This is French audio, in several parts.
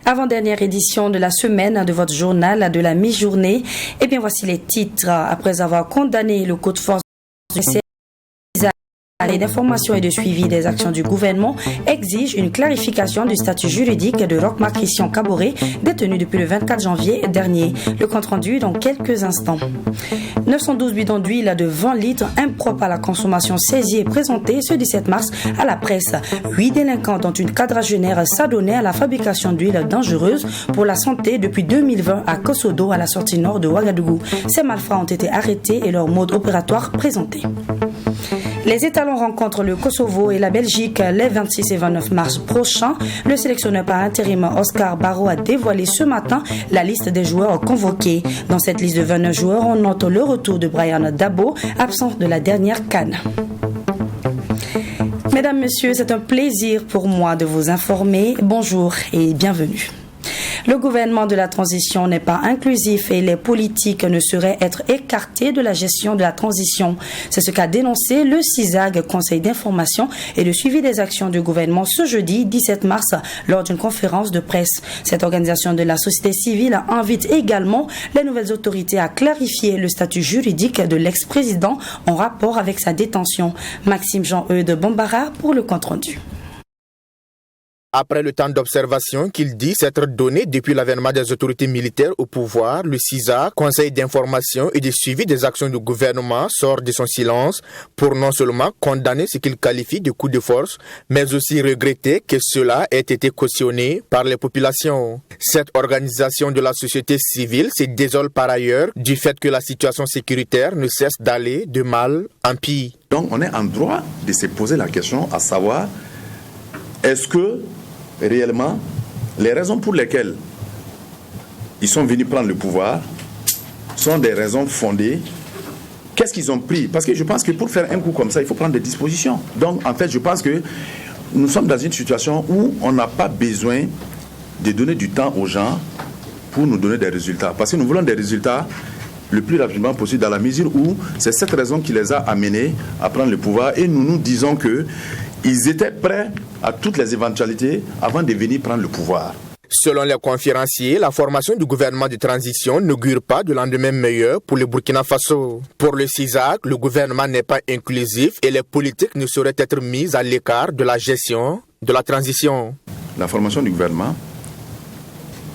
Avant-dernière édition de la semaine de votre journal de la mi-journée. Eh bien, voici les titres. Après avoir condamné le coup de force d'information et de suivi des actions du gouvernement exige une clarification du statut juridique de Roch-Marc Christian Kaboré, détenu depuis le 24 janvier dernier. Le compte-rendu dans quelques instants. 912 bidons d'huile de 20 litres impropres à la consommation saisis et présentés ce 17 mars à la presse. 8 délinquants, dont une quadragénaire, s'adonnaient à la fabrication d'huile dangereuse pour la santé depuis 2020 à Kosodo, à la sortie nord de Ouagadougou. Ces malfrats ont été arrêtés et leur mode opératoire présenté. Les étalons rencontrent le Kosovo et la Belgique les 26 et 29 mars prochains. Le sélectionneur par intérim Oscar Barraud a dévoilé ce matin la liste des joueurs convoqués. Dans cette liste de 29 joueurs, on note le retour de Brian Dabo, absent de la dernière CAN. Mesdames, Messieurs, c'est un plaisir pour moi de vous informer. Bonjour et bienvenue. Le gouvernement de la transition n'est pas inclusif et les politiques ne sauraient être écartés de la gestion de la transition. C'est ce qu'a dénoncé le CISAG, Conseil d'information et de suivi des actions du gouvernement, ce jeudi 17 mars lors d'une conférence de presse. Cette organisation de la société civile invite également les nouvelles autorités à clarifier le statut juridique de l'ex-président en rapport avec sa détention. Maxime Jean-Eudes Bombara pour le compte-rendu. Après le temps d'observation qu'il dit s'être donné depuis l'avènement des autorités militaires au pouvoir, le CISA, Conseil d'information et de suivi des actions du gouvernement, sort de son silence pour non seulement condamner ce qu'il qualifie de coup de force, mais aussi regretter que cela ait été cautionné par les populations. Cette organisation de la société civile se désole par ailleurs du fait que la situation sécuritaire ne cesse d'aller de mal en pire. Donc on est en droit de se poser la question à savoir, est-ce que réellement, les raisons pour lesquelles ils sont venus prendre le pouvoir sont des raisons fondées? Qu'est-ce qu'ils ont pris? Parce que je pense que pour faire un coup comme ça, il faut prendre des dispositions. Donc, en fait, je pense que nous sommes dans une situation où on n'a pas besoin de donner du temps aux gens pour nous donner des résultats. Parce que nous voulons des résultats le plus rapidement possible, dans la mesure où c'est cette raison qui les a amenés à prendre le pouvoir. Et nous nous disons qu'ils étaient prêts à toutes les éventualités avant de venir prendre le pouvoir. Selon les conférenciers, la formation du gouvernement de transition n'augure pas de lendemain meilleur pour le Burkina Faso. Pour le CISAC, le gouvernement n'est pas inclusif et les politiques ne sauraient être mises à l'écart de la gestion de la transition. La formation du gouvernement,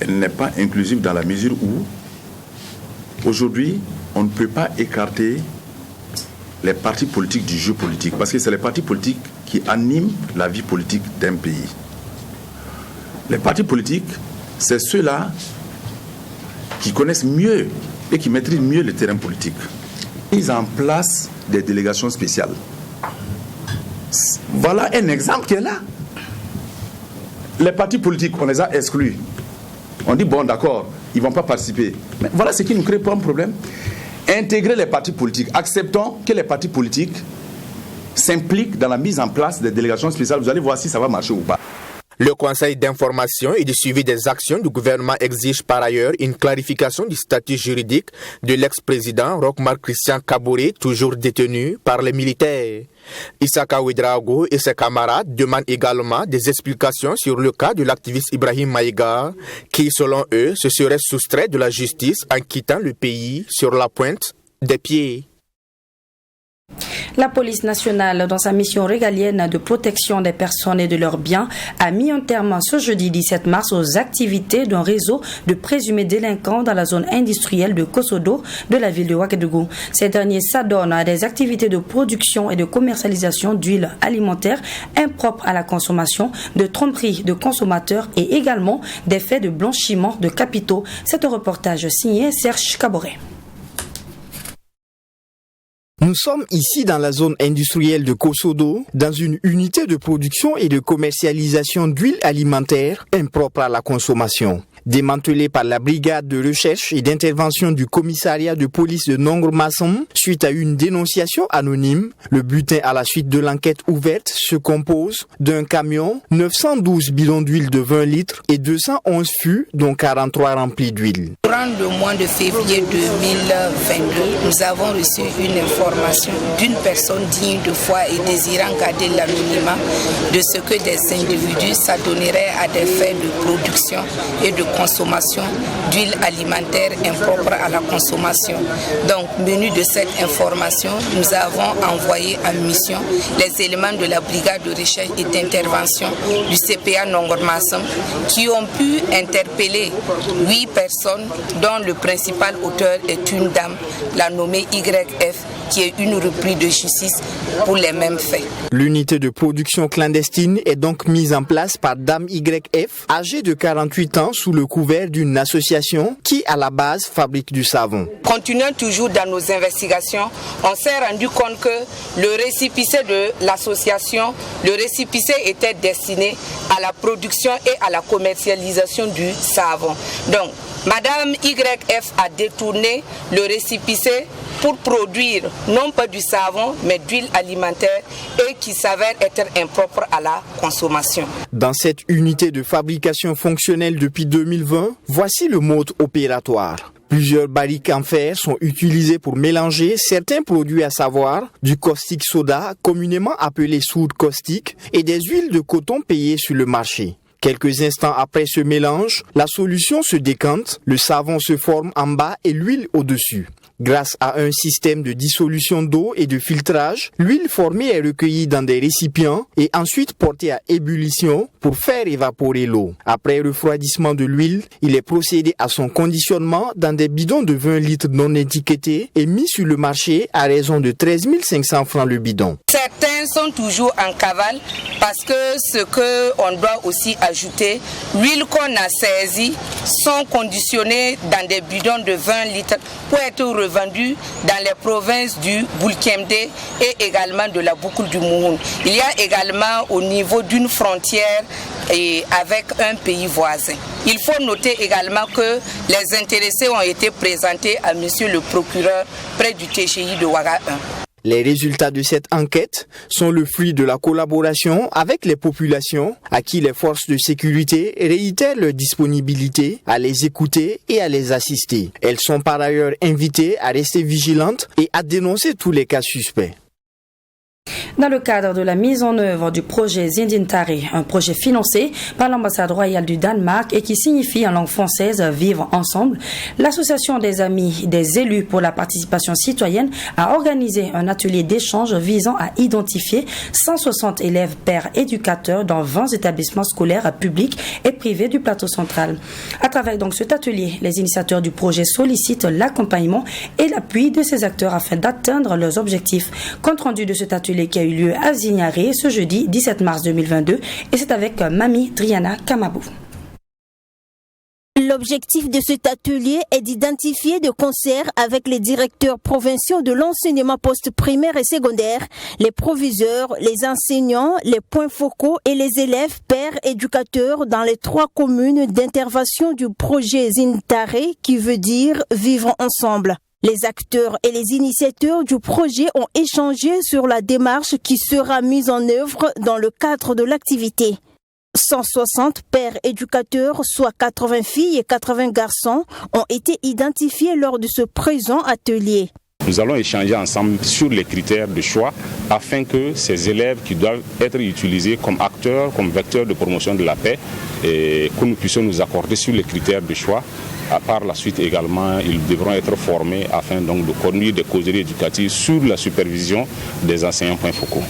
elle n'est pas inclusive dans la mesure où, aujourd'hui, on ne peut pas écarter les partis politiques du jeu politique, parce que c'est les partis politiques qui animent la vie politique d'un pays. Les partis politiques, c'est ceux-là qui connaissent mieux et qui maîtrisent mieux le terrain politique. Ils en place des délégations spéciales. Voilà un exemple qui est là. Les partis politiques, on les a exclus. On dit, bon, d'accord, ils ne vont pas participer. Mais voilà ce qui nous crée pas un problème. Intégrer les partis politiques. Acceptons que les partis politiques s'impliquent dans la mise en place des délégations spéciales. Vous allez voir si ça va marcher ou pas. Le Conseil d'information et de suivi des actions du gouvernement exige par ailleurs une clarification du statut juridique de l'ex-président Roch-Marc Christian Kaboré, toujours détenu par les militaires. Issaka Ouedraogo et ses camarades demandent également des explications sur le cas de l'activiste Ibrahim Maïga, qui, selon eux, se serait soustrait de la justice en quittant le pays sur la pointe des pieds. La police nationale, dans sa mission régalienne de protection des personnes et de leurs biens, a mis un terme ce jeudi 17 mars aux activités d'un réseau de présumés délinquants dans la zone industrielle de Kosodo de la ville de Ouagadougou. Ces derniers s'adonnent à des activités de production et de commercialisation d'huile alimentaire impropres à la consommation, de tromperie de consommateurs et également des faits de blanchiment de capitaux. C'est un reportage signé Serge Kaboré. Nous sommes ici dans la zone industrielle de Kosodo, dans une unité de production et de commercialisation d'huile alimentaire impropre à la consommation. Démantelé par la brigade de recherche et d'intervention du commissariat de police de Nongor-Massam suite à une dénonciation anonyme, le butin à la suite de l'enquête ouverte se compose d'un camion, 912 bidons d'huile de 20 litres et 211 fûts dont 43 remplis d'huile. Durant le mois de février 2022, nous avons reçu une information d'une personne digne de foi et désirant garder l'anonymat de ce que des individus s'adonneraient à des faits de production et de consommation d'huile alimentaire impropre à la consommation. Donc, menu de cette information, nous avons envoyé en mission les éléments de la brigade de recherche et d'intervention du CPA Nongor-Massam qui ont pu interpeller 8 personnes dont le principal auteur est une dame, la nommée YF, qui est une reprise de justice pour les mêmes faits. L'unité de production clandestine est donc mise en place par Dame YF, âgée de 48 ans, sous le couvert d'une association qui, à la base, fabrique du savon. Continuons toujours dans nos investigations. On s'est rendu compte que le récépissé de l'association, le récépissé était destiné à la production et à la commercialisation du savon. Donc, Madame YF a détourné le récépissé pour produire non pas du savon mais d'huile alimentaire et qui s'avère être impropre à la consommation. Dans cette unité de fabrication fonctionnelle depuis 2020, voici le mode opératoire. Plusieurs barriques en fer sont utilisées pour mélanger certains produits, à savoir du caustique soda, communément appelé soude caustique, et des huiles de coton payées sur le marché. Quelques instants après ce mélange, la solution se décante, le savon se forme en bas et l'huile au-dessus. Grâce à un système de dissolution d'eau et de filtrage, l'huile formée est recueillie dans des récipients et ensuite portée à ébullition pour faire évaporer l'eau. Après refroidissement de l'huile, il est procédé à son conditionnement dans des bidons de 20 litres non étiquetés et mis sur le marché à raison de 13 500 francs le bidon. Certains sont toujours en cavale parce que ce qu'on doit aussi ajouter, l'huile qu'on a saisie sont conditionnées dans des bidons de 20 litres pour être revendus dans les provinces du Boulkemde et également de la boucle du Mouhoun. Il y a également au niveau d'une frontière et avec un pays voisin. Il faut noter également que les intéressés ont été présentés à monsieur le procureur près du TGI de Ouaga 1. Les résultats de cette enquête sont le fruit de la collaboration avec les populations à qui les forces de sécurité réitèrent leur disponibilité à les écouter et à les assister. Elles sont par ailleurs invitées à rester vigilantes et à dénoncer tous les cas suspects. Dans le cadre de la mise en œuvre du projet Zindintari, un projet financé par l'ambassade royale du Danemark et qui signifie en langue française « Vivre ensemble », l'association des amis des élus pour la participation citoyenne a organisé un atelier d'échange visant à identifier 160 élèves pairs éducateurs dans 20 établissements scolaires publics et privés du plateau central. À travers donc cet atelier, les initiateurs du projet sollicitent l'accompagnement et l'appui de ces acteurs afin d'atteindre leurs objectifs. Compte rendu de cet atelier qui a eu lieu à Zignaré ce jeudi 17 mars 2022 et c'est avec Mami Driana Kamabou. L'objectif de cet atelier est d'identifier de concert avec les directeurs provinciaux de l'enseignement post-primaire et secondaire, les proviseurs, les enseignants, les points focaux et les élèves pairs éducateurs dans les 3 communes d'intervention du projet Zintare qui veut dire vivre ensemble. Les acteurs et les initiateurs du projet ont échangé sur la démarche qui sera mise en œuvre dans le cadre de l'activité. 160 pères éducateurs, soit 80 filles et 80 garçons, ont été identifiés lors de ce présent atelier. Nous allons échanger ensemble sur les critères de choix afin que ces élèves qui doivent être utilisés comme acteurs, comme vecteurs de promotion de la paix, et que nous puissions nous accorder sur les critères de choix. Par la suite également, ils devront être formés afin donc de conduire des causeries éducatives sur la supervision des enseignants points focaux.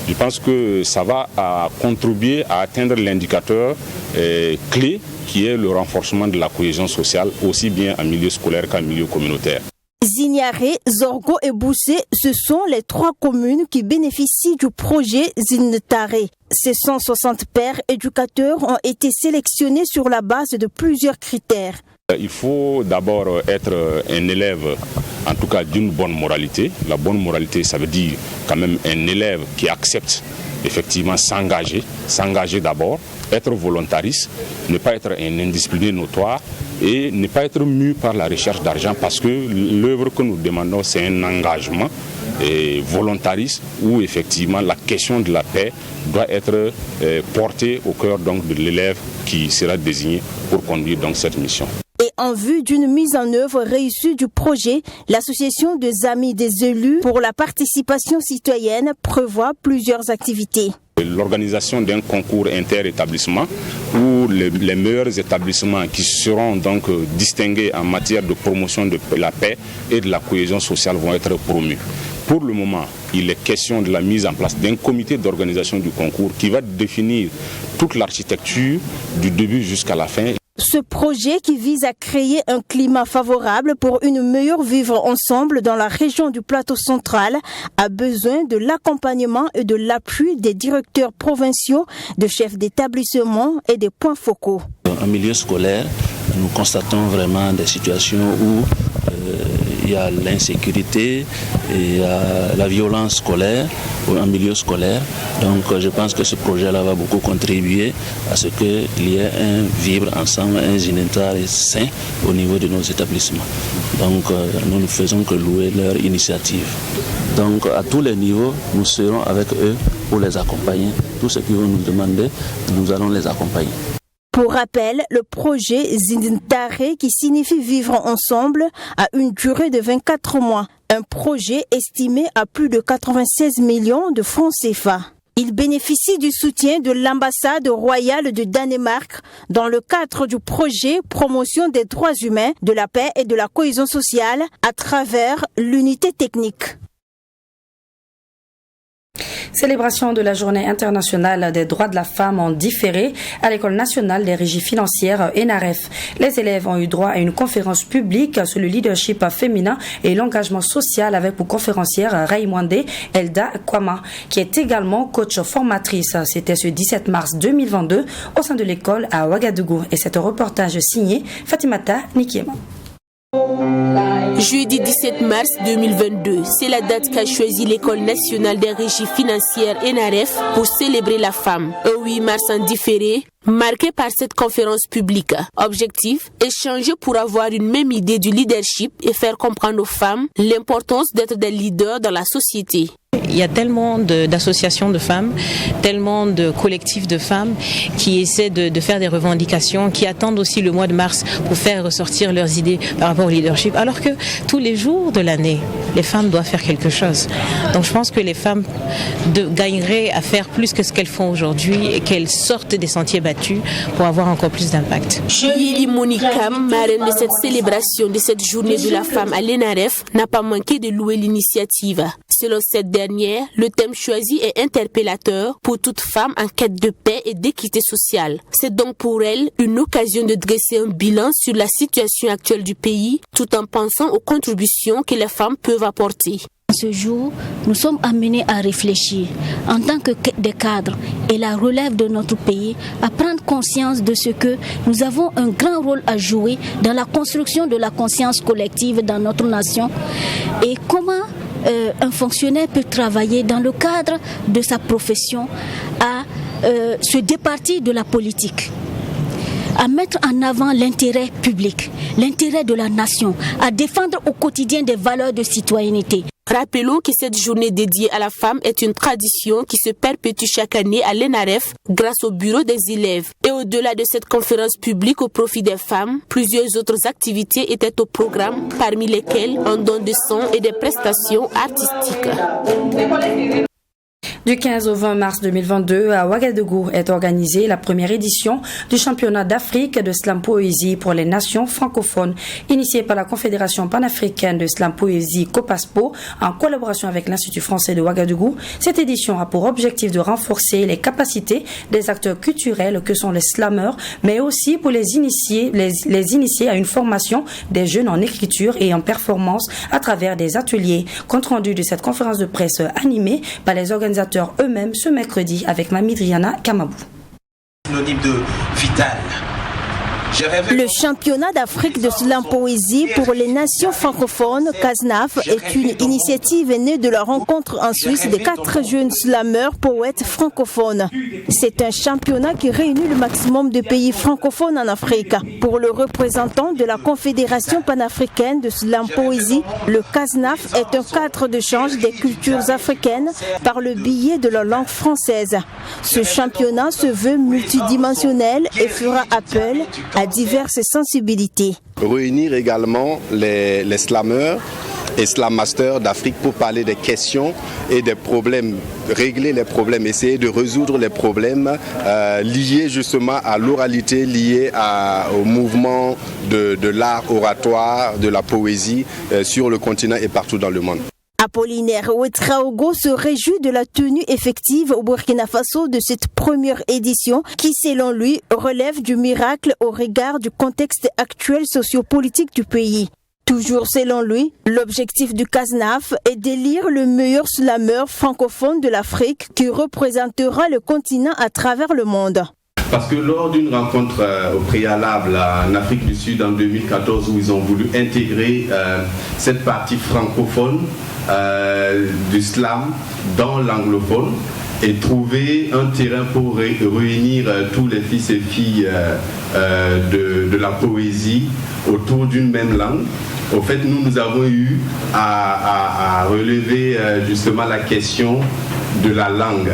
Je pense que ça va contribuer à atteindre l'indicateur clé qui est le renforcement de la cohésion sociale, aussi bien en milieu scolaire qu'en milieu communautaire. Zignaré, Zorgo et Boussé, ce sont les 3 communes qui bénéficient du projet Zintare. Ces 160 pères éducateurs ont été sélectionnés sur la base de plusieurs critères. Il faut d'abord être un élève, en tout cas d'une bonne moralité. La bonne moralité, ça veut dire quand même un élève qui accepte effectivement s'engager d'abord, être volontariste, ne pas être un indiscipliné notoire et ne pas être mu par la recherche d'argent, parce que l'œuvre que nous demandons, c'est un engagement volontariste où effectivement la question de la paix doit être portée au cœur donc de l'élève qui sera désigné pour conduire donc cette mission. Et en vue d'une mise en œuvre réussie du projet, l'association des amis des élus pour la participation citoyenne prévoit plusieurs activités. L'organisation d'un concours inter-établissement où les meilleurs établissements qui seront donc distingués en matière de promotion de la paix et de la cohésion sociale vont être promus. Pour le moment, il est question de la mise en place d'un comité d'organisation du concours qui va définir toute l'architecture du début jusqu'à la fin. Ce projet qui vise à créer un climat favorable pour une meilleure vivre ensemble dans la région du Plateau central a besoin de l'accompagnement et de l'appui des directeurs provinciaux, de chefs d'établissement et des points focaux. En milieu scolaire, nous constatons vraiment des situations où il y a l'insécurité et la violence scolaire en milieu scolaire. Donc je pense que ce projet-là va beaucoup contribuer à ce qu'il y ait un vivre ensemble, un unitaire et sain au niveau de nos établissements. Donc nous ne faisons que louer leur initiative. Donc à tous les niveaux, nous serons avec eux pour les accompagner. Tout ce qu'ils vont nous demander, nous allons les accompagner. Pour rappel, le projet Zindare, qui signifie vivre ensemble, a une durée de 24 mois. Un projet estimé à plus de 96 millions de francs CFA. Il bénéficie du soutien de l'ambassade royale de Danemark dans le cadre du projet Promotion des droits humains, de la paix et de la cohésion sociale à travers l'unité technique. Célébration de la Journée internationale des droits de la femme en différé à l'École nationale des régies financières ENAREF. Les élèves ont eu droit à une conférence publique sur le leadership féminin et l'engagement social avec pour conférencière Raimwande Elda Kwama, qui est également coach formatrice. C'était ce 17 mars 2022 au sein de l'école à Ouagadougou. Et c'est un reportage signé Fatimata Nikiema. Jeudi 17 mars 2022, c'est la date qu'a choisi l'École nationale des régies financières ENAREF pour célébrer la femme. Un 8 mars en différé, marqué par cette conférence publique. Objectif, échanger pour avoir une même idée du leadership et faire comprendre aux femmes l'importance d'être des leaders dans la société. Il y a tellement d'associations de femmes, tellement de collectifs de femmes qui essaient de faire des revendications, qui attendent aussi le mois de mars pour faire ressortir leurs idées par rapport au leadership, alors que tous les jours de l'année, les femmes doivent faire quelque chose. Donc je pense que les femmes gagneraient à faire plus que ce qu'elles font aujourd'hui et qu'elles sortent des sentiers battus pour avoir encore plus d'impact. Yili Monikam, marraine de cette célébration de cette journée de la femme à l'ENAREF, n'a pas manqué de louer l'initiative. Selon cette dernière, le thème choisi est interpellateur pour toute femme en quête de paix et d'équité sociale. C'est donc pour elle une occasion de dresser un bilan sur la situation actuelle du pays, tout en pensant aux contributions que les femmes peuvent apporter. Ce jour, nous sommes amenés à réfléchir en tant que des cadres et la relève de notre pays, à prendre conscience de ce que nous avons un grand rôle à jouer dans la construction de la conscience collective dans notre nation et comment un fonctionnaire peut travailler dans le cadre de sa profession à se départir de la politique, à mettre en avant l'intérêt public, l'intérêt de la nation, à défendre au quotidien des valeurs de citoyenneté. Rappelons que cette journée dédiée à la femme est une tradition qui se perpétue chaque année à l'ENAREF grâce au bureau des élèves. Et au-delà de cette conférence publique au profit des femmes, plusieurs autres activités étaient au programme, parmi lesquelles un don de son et des prestations artistiques. Du 15 au 20 mars 2022, à Ouagadougou est organisée la première édition du championnat d'Afrique de slam poésie pour les nations francophones, initiée par la Confédération panafricaine de slam poésie COPASPO en collaboration avec l'Institut français de Ouagadougou. Cette édition a pour objectif de renforcer les capacités des acteurs culturels que sont les slammeurs, mais aussi pour les initier à une formation des jeunes en écriture et en performance à travers des ateliers. Compte rendu de cette conférence de presse animée par les organisateurs eux-mêmes ce mercredi avec Mamie Driana Kamabou. Synonyme de vital. Le championnat d'Afrique de slam poésie pour les nations francophones, CASNAF, est une initiative née de la rencontre en Suisse des 4 jeunes slameurs poètes francophones. C'est un championnat qui réunit le maximum de pays francophones en Afrique. Pour le représentant de la Confédération panafricaine de slam poésie, le CASNAF est un cadre d'échange des cultures africaines par le biais de la langue française. Ce championnat se veut multidimensionnel et fera appel à diverses sensibilités. Réunir également les slameurs et slam masters d'Afrique pour parler des questions et des problèmes, régler les problèmes, essayer de résoudre les problèmes liés justement à l'oralité, liés au mouvement de l'art oratoire, de la poésie sur le continent et partout dans le monde. Apollinaire Ouedraogo se réjouit de la tenue effective au Burkina Faso de cette première édition qui, selon lui, relève du miracle au regard du contexte actuel sociopolitique du pays. Toujours selon lui, l'objectif du CASNAF est d'élire le meilleur slameur francophone de l'Afrique qui représentera le continent à travers le monde. Parce que lors d'une rencontre au préalable en Afrique du Sud en 2014 où ils ont voulu intégrer cette partie francophone du slam dans l'anglophone et trouver un terrain pour réunir tous les fils et filles de la poésie autour d'une même langue. Au fait, nous avons eu à relever justement la question de la langue.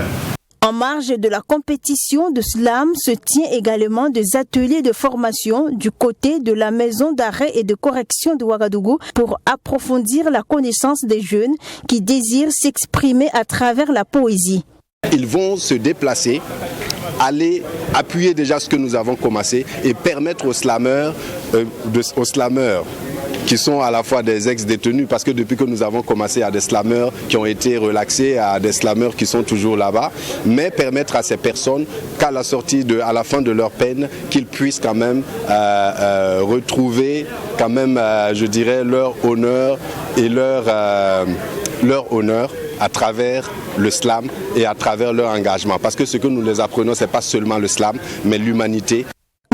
En marge de la compétition de slam se tient également des ateliers de formation du côté de la maison d'arrêt et de correction de Ouagadougou pour approfondir la connaissance des jeunes qui désirent s'exprimer à travers la poésie. Ils vont se déplacer, aller appuyer déjà ce que nous avons commencé et permettre aux slameurs qui sont à la fois des ex-détenus, parce que depuis que nous avons commencé, il y a des slameurs qui ont été relaxés, à des slameurs qui sont toujours là-bas, mais permettre à ces personnes qu'à la sortie, à la fin de leur peine, qu'ils puissent quand même retrouver quand même, je dirais, leur honneur et leur honneur à travers le slam et à travers leur engagement. Parce que ce que nous les apprenons, ce n'est pas seulement le slam, mais l'humanité.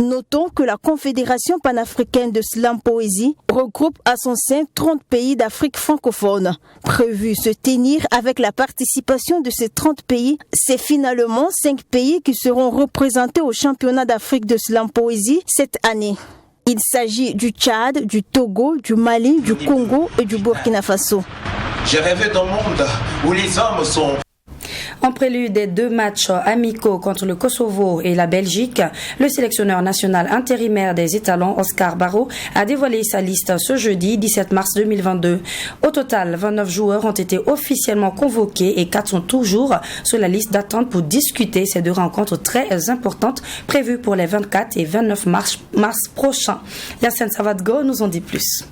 Notons que la Confédération panafricaine de slam poésie regroupe à son sein 30 pays d'Afrique francophone. Prévu se tenir avec la participation de ces 30 pays, c'est finalement 5 pays qui seront représentés au championnat d'Afrique de slam poésie cette année. Il s'agit du Tchad, du Togo, du Mali, du Congo et du Burkina Faso. J'ai rêvé d'un monde où les hommes sont... En prélude des 2 matchs amicaux contre le Kosovo et la Belgique, le sélectionneur national intérimaire des étalons, Oscar Barraud, a dévoilé sa liste ce jeudi 17 mars 2022. Au total, 29 joueurs ont été officiellement convoqués et 4 sont toujours sur la liste d'attente pour discuter ces 2 rencontres très importantes prévues pour les 24 et 29 mars prochains. Yassine Savadgo nous en dit plus.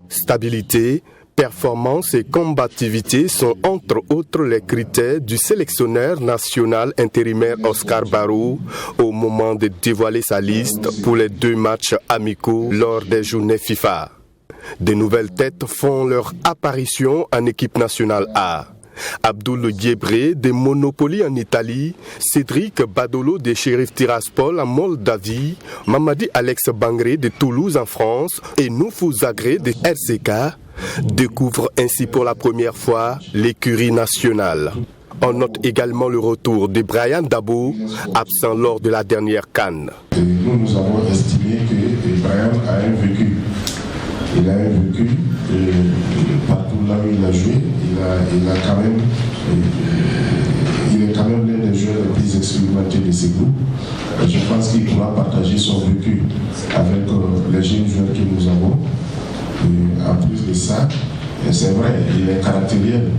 Stabilité, performance et combativité sont entre autres les critères du sélectionneur national intérimaire Oscar Barraud au moment de dévoiler sa liste pour les 2 matchs amicaux lors des journées FIFA. De nouvelles têtes font leur apparition en équipe nationale A. Abdoul Diebré de Monopoly en Italie, Cédric Badolo de Sheriff Tiraspol en Moldavie, Mamadi Alex Bangré de Toulouse en France et Noufou Zagré de RCK découvrent ainsi pour la première fois l'écurie nationale. On note également le retour de Brian Dabo, absent lors de la dernière CAN. Nous avons estimé que Brian a un vécu. Il a un vécu partout là où il a joué. Il est quand même l'un des joueurs les plus expérimentés de ce groupe. Je pense qu'il pourra partager son vécu avec les jeunes joueurs que nous avons. Et en plus de ça, c'est vrai, il est caractériel.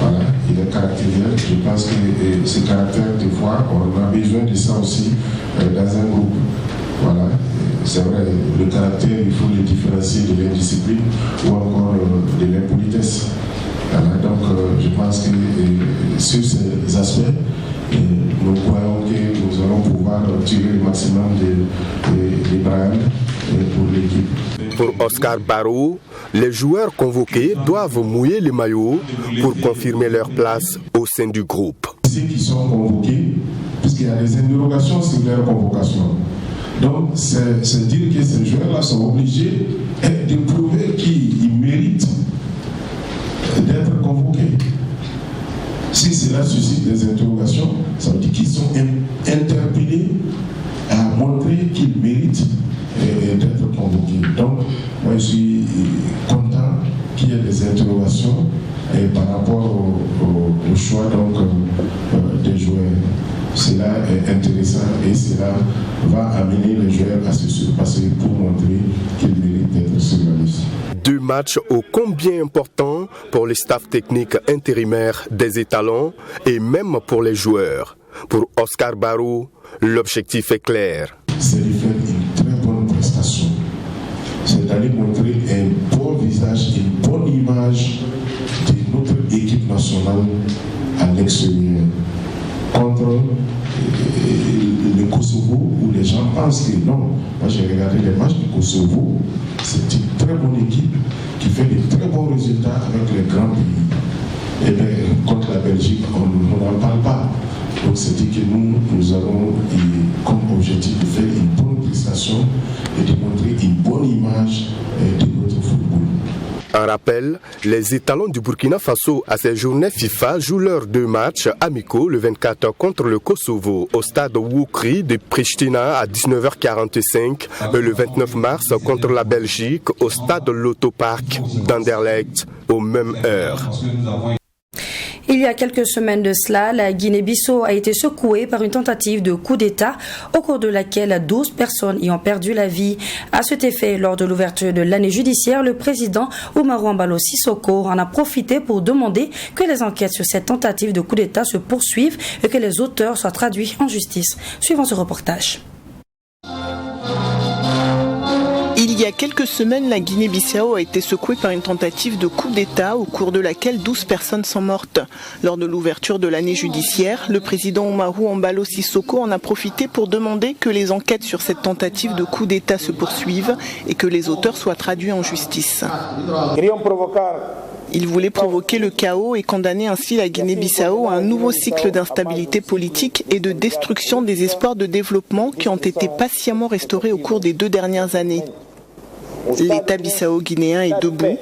Voilà, il est caractériel. Je pense que ce caractère, des fois, on a besoin de ça aussi dans un groupe. Voilà, c'est vrai, le caractère, il faut le différencier de l'indiscipline ou encore de l'impolitesse. Voilà, donc, je pense que sur ces aspects, nous croyons que nous allons pouvoir tirer le maximum de Brian pour l'équipe. Pour Oscar Barraud, les joueurs convoqués doivent mouiller les maillots pour confirmer leur place au sein du groupe. Ceux qui sont convoqués, puisqu'il y a des interrogations sur leur convocation. Donc, c'est dire que ces joueurs-là sont obligés de prouver qu'ils méritent d'être convoqués. Si cela suscite des interrogations, ça veut dire qu'ils sont interpellés à montrer qu'ils méritent d'être convoqués. Donc, moi je suis content qu'il y ait des interrogations par rapport au choix des joueurs. Cela est intéressant et cela va amener les joueurs à se surpasser pour montrer qu'ils méritent d'être sur la liste. 2 matchs ô combien importants pour le staff technique intérimaire des étalons et même pour les joueurs. Pour Oscar Barou, l'objectif est clair. C'est de faire une très bonne prestation. C'est d'aller montrer un bon visage, une bonne image de notre équipe nationale à l'extérieur. Contre le Kosovo, où les gens pensent que non. Moi j'ai regardé les matchs du Kosovo, c'est une très bonne équipe qui fait de très bons résultats avec les grands pays. Et bien, contre la Belgique, on n'en parle pas. Donc c'est dit que nous avons comme objectif de faire une bonne prestation et de montrer une bonne image de notre football. En rappel, les étalons du Burkina Faso à ces journées FIFA jouent leurs 2 matchs amicaux le 24 contre le Kosovo au stade Woukri de Pristina à 19h45 et le 29 mars contre la Belgique au stade Lotto Park d'Anderlecht aux mêmes heures. Il y a quelques semaines de cela, la Guinée-Bissau a été secouée par une tentative de coup d'État au cours de laquelle 12 personnes y ont perdu la vie. À cet effet, lors de l'ouverture de l'année judiciaire, le président Umaru Embalo Sissoko en a profité pour demander que les enquêtes sur cette tentative de coup d'État se poursuivent et que les auteurs soient traduits en justice. Suivons ce reportage. Il y a quelques semaines, la Guinée-Bissau a été secouée par une tentative de coup d'État au cours de laquelle 12 personnes sont mortes. Lors de l'ouverture de l'année judiciaire, le président Umaru Embalo Sissoko en a profité pour demander que les enquêtes sur cette tentative de coup d'État se poursuivent et que les auteurs soient traduits en justice. Il voulait provoquer le chaos et condamner ainsi la Guinée-Bissau à un nouveau cycle d'instabilité politique et de destruction des espoirs de développement qui ont été patiemment restaurés au cours des 2 dernières années. L'État bissau-guinéen est debout.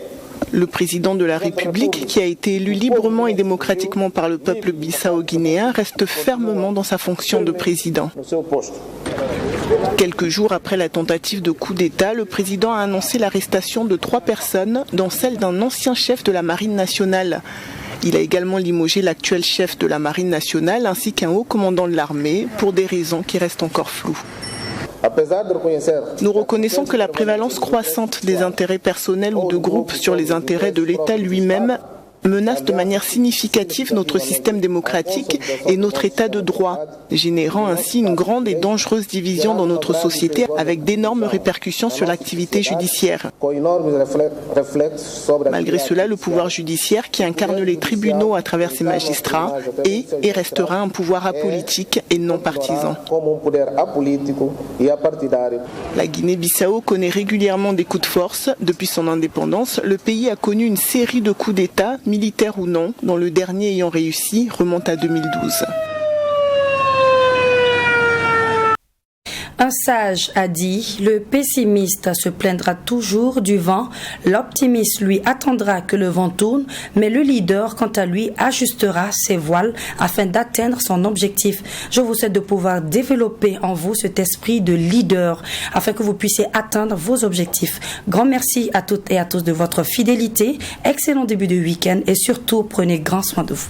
Le président de la République, qui a été élu librement et démocratiquement par le peuple bissau-guinéen, reste fermement dans sa fonction de président. Quelques jours après la tentative de coup d'État, le président a annoncé l'arrestation de 3 personnes, dont celle d'un ancien chef de la Marine nationale. Il a également limogé l'actuel chef de la Marine nationale ainsi qu'un haut commandant de l'armée pour des raisons qui restent encore floues. Nous reconnaissons que la prévalence croissante des intérêts personnels ou de groupes sur les intérêts de l'État lui-même menace de manière significative notre système démocratique et notre état de droit, générant ainsi une grande et dangereuse division dans notre société avec d'énormes répercussions sur l'activité judiciaire. Malgré cela, le pouvoir judiciaire, qui incarne les tribunaux à travers ses magistrats, est et restera un pouvoir apolitique et non partisan. La Guinée-Bissau connaît régulièrement des coups de force. Depuis son indépendance, le pays a connu une série de coups d'État, militaire ou non, dont le dernier ayant réussi remonte à 2012. Un sage a dit, le pessimiste se plaindra toujours du vent, l'optimiste lui attendra que le vent tourne, mais le leader, quant à lui, ajustera ses voiles afin d'atteindre son objectif. Je vous souhaite de pouvoir développer en vous cet esprit de leader afin que vous puissiez atteindre vos objectifs. Grand merci à toutes et à tous de votre fidélité, excellent début de week-end et surtout prenez grand soin de vous.